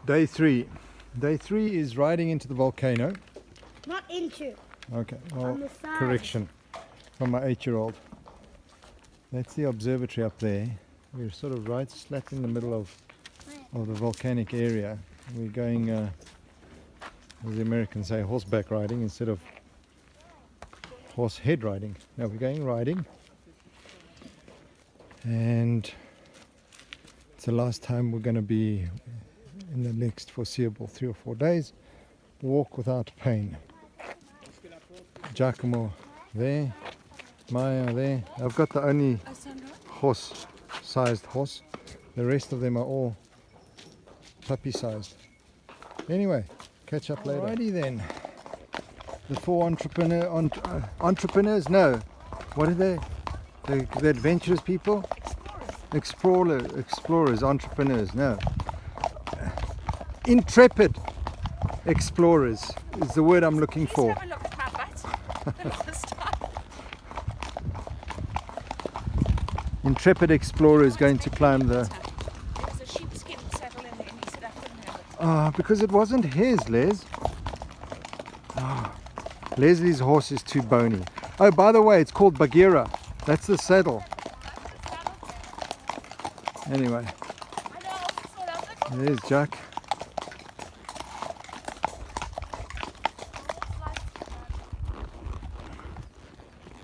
Day 3. Day 3 is riding into the volcano. Not into. Okay, well, On the side. correction from my 8-year-old. That's the observatory up there. We're sort of right slap in the middle of the volcanic area. We're going, as the Americans say, horseback riding instead of horse head riding. Now we're going riding, and it's the last time we're going to be in the next foreseeable 3 or 4 days. Walk without pain. Giacomo there, Maya there. I've got the only horse-sized horse. The rest of them are all puppy-sized. Anyway, catch up later. Alrighty then. The 4 entrepreneurs? No. What are they? The adventurous people? Explorers, entrepreneurs. No. Intrepid explorers is the word I'm looking for. Have a look at that. Intrepid explorer is going to climb the... There was a sheepskin saddle in there and he said I couldn't have it. because it wasn't his, Les. Leslie's horse is too bony. Oh, by the way, it's called Bagheera. That's the saddle. Anyway, there's Jack.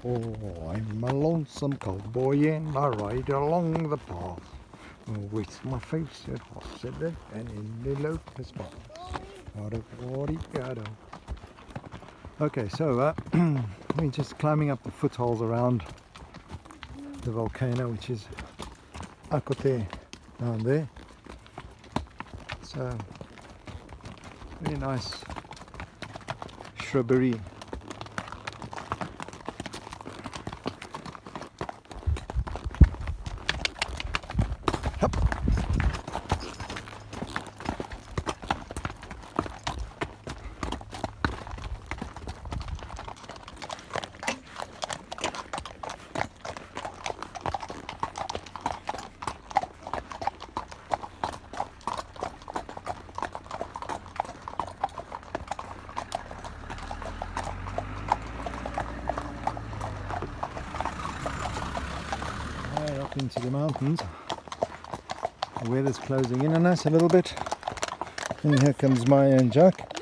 Oh, I'm a lonesome cowboy and I ride along the path with my face at horse and in the locust path. Okay, so we're just climbing up the footholds around the volcano, which is Akote down there. So, very nice shrubbery. Hup. Up into the mountains. The weather's closing in on us a little bit. And here comes Maya and Jack.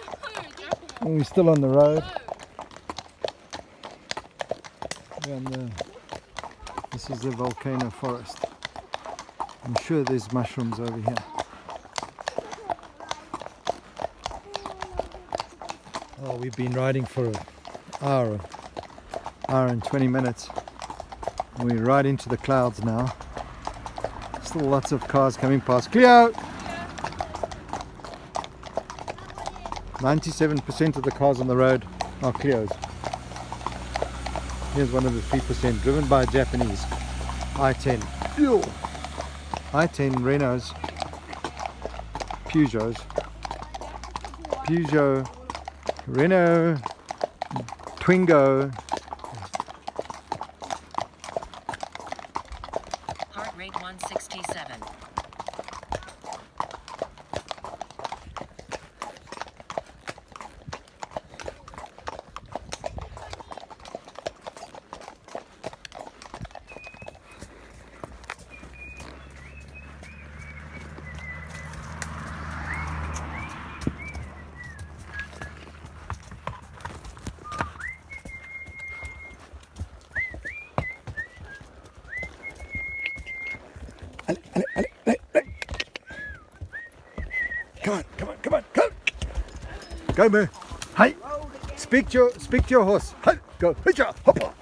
And we're still on the road. And this is the volcano forest. I'm sure there's mushrooms over here. Oh, we've been riding for an hour and 20 minutes. We're right into the clouds now. Still lots of cars coming past. Cleo! 97% of the cars on the road are Cleos. Here's one of the 3% driven by a Japanese. I-10. I-10 Renaults. Peugeots. Peugeot. Renault. Twingo. Rate 167. Come on. Go, Moo. Hey, speak to your horse. Hey, go. Hoppa.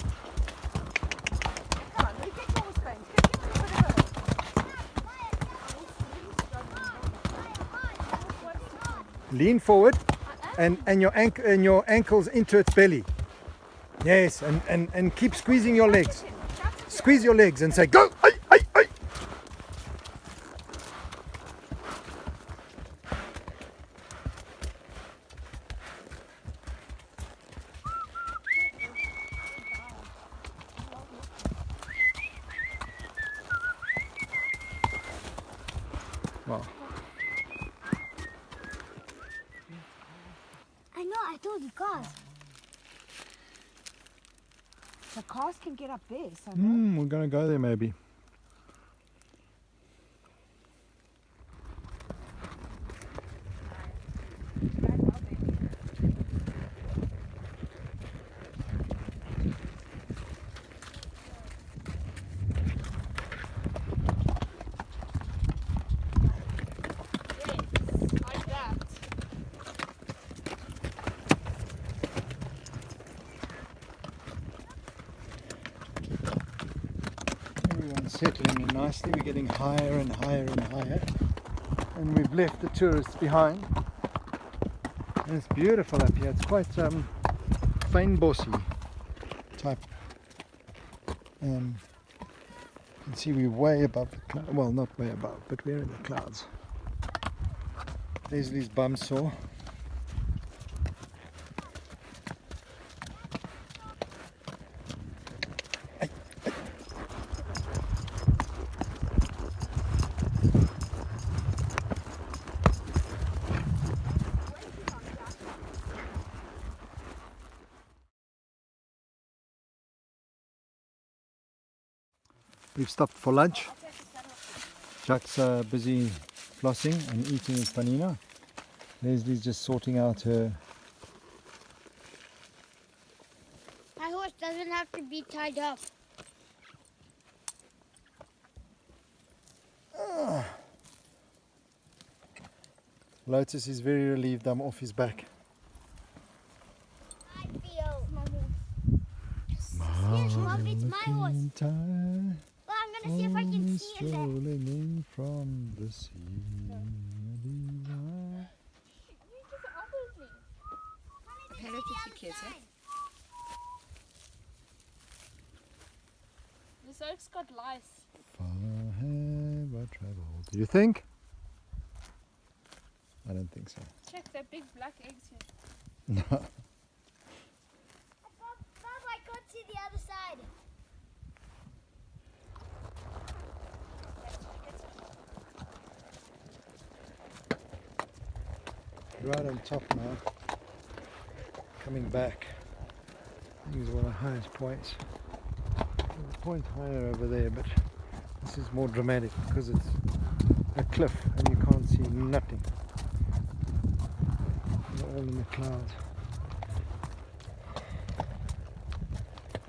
Lean forward and your ankles into its belly. Yes, and keep squeezing your legs. Squeeze your legs and say go. Hey. Wow. I told you cars. The cars can get up there, so no. We're going to go there maybe. Like that. Everyone's settling in nicely. We're getting higher and higher and higher. And we've left the tourists behind. And it's beautiful up here. It's quite fynbosy type. You can see we're way above the clouds. Well, not way above, but we're in the clouds. Leslie's bum saw. We've stopped for lunch. Jack's busy flossing and eating his panina. Leslie's just sorting out her... My horse doesn't have to be tied up. Lotus is very relieved I'm off his back. I feel my horse. Yes, Mom, it's my horse. Well, I'm gonna see if I can see it there. Rolling in from the sea. Hello to the kids, eh? This oak's got lice. Far have I traveled. Do you think? I don't think so. Check that big black eggs here. No. Bob, I can't see the other side. Right on top now. Coming back. I think it's one of the highest points. There's a point higher over there, but this is more dramatic because it's a cliff and you can't see nothing. We're all in the clouds.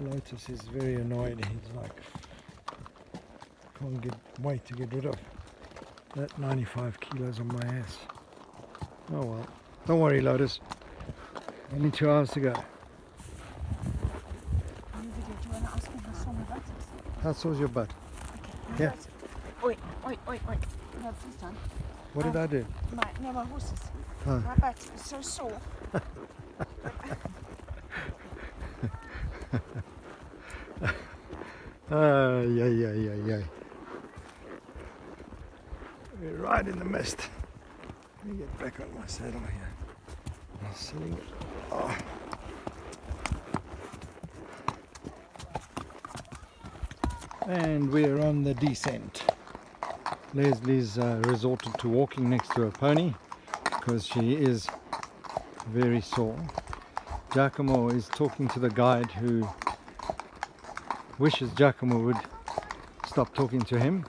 Lotus is very annoyed. He's like, can't wait to get rid of that 95 kilos on my ass. Oh well, don't worry Lotus, only 2 hours to go. Do you want to ask me how sore my butt is? How sore's your butt? Okay. Yeah. Oi, oi, oi, oi. No, please don't. What did I do? My horses. Huh. My butt is so sore. Yeah. We're right in the mist. Let me get back on my saddle here. I'm sitting. Oh. And we're on the descent. Leslie's resorted to walking next to her pony because she is very sore. Giacomo is talking to the guide who wishes Giacomo would stop talking to him,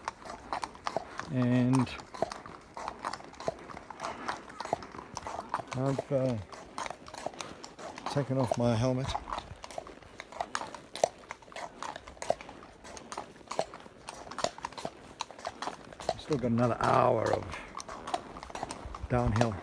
and I've taken off my helmet. Still got another hour of downhill.